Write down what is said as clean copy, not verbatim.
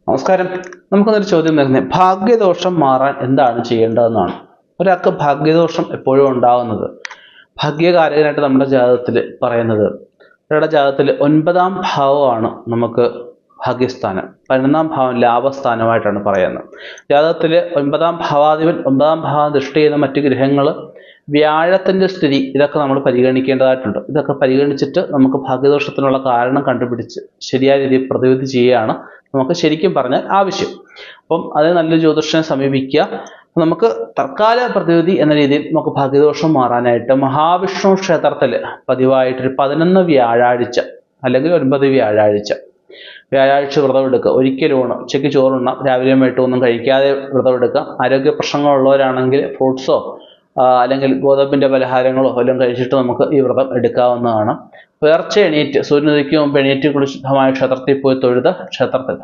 നമസ്കാരം. നമുക്കൊന്നൊരു ചോദ്യം വരുന്നത് ഭാഗ്യദോഷം മാറാൻ എന്താണ് ചെയ്യേണ്ടതെന്നാണ്. ഒരാൾക്ക് ഭാഗ്യദോഷം എപ്പോഴും ഉണ്ടാകുന്നത് ഭാഗ്യകാരകനായിട്ട് നമ്മുടെ ജാതകത്തിൽ പറയുന്നത് ഒരാളുടെ ജാതകത്തിൽ 9ാം ഭാവമാണ് നമുക്ക് ഭാഗ്യസ്ഥാനം, 11ാം ഭാവം ലാഭസ്ഥാനമായിട്ടാണ് പറയുന്നത്. ജാതകത്തിൽ 9ാം ഭാവാധിപൻ 9ാം ഭാവം ദൃഷ്ടി ചെയ്യുന്ന മറ്റു ഗ്രഹങ്ങൾ, വ്യാഴത്തിൻ്റെ സ്ഥിതി, ഇതൊക്കെ നമ്മൾ പരിഗണിക്കേണ്ടതായിട്ടുണ്ട്. ഇതൊക്കെ പരിഗണിച്ചിട്ട് നമുക്ക് ഭാഗ്യദോഷത്തിനുള്ള കാരണം കണ്ടുപിടിച്ച് ശരിയായ രീതിയിൽ പ്രതിവിധി ചെയ്യുകയാണ് നമുക്ക് ശരിക്കും പറഞ്ഞാൽ ആവശ്യം. അപ്പം അത് നല്ലൊരു ജ്യോതിഷനെ സമീപിക്കുക. നമുക്ക് തൽക്കാല പ്രതിവിധി എന്ന രീതിയിൽ നമുക്ക് ഭാഗ്യദോഷം മാറാനായിട്ട് മഹാവിഷ്ണു ക്ഷേത്രത്തിൽ പതിവായിട്ടൊരു 11 വ്യാഴാഴ്ച അല്ലെങ്കിൽ 9 വ്യാഴാഴ്ച വ്രതം എടുക്കുക. ഒരിക്കലും ഉച്ചയ്ക്ക് ചോറുണ്ണാം, രാവിലെയും വൈകിട്ടും ഒന്നും കഴിക്കാതെ വ്രതം എടുക്കുക. ആരോഗ്യ പ്രശ്നങ്ങളുള്ളവരാണെങ്കിൽ ഫ്രൂട്ട്സോ അല്ലെങ്കിൽ ഗോതമ്പിൻ്റെ പലഹാരങ്ങളോ എല്ലാം കഴിച്ചിട്ട് നമുക്ക് ഈ വ്രതം എടുക്കാവുന്നതാണ്. പുലർച്ചെ എണീറ്റ് സൂര്യനുദിക്കും മുമ്പ് എണീറ്റ് കുളിച്ച് ശുദ്ധമായ ക്ഷേത്രത്തിൽ പോയി തൊഴുത് ക്ഷേത്രത്തിൽ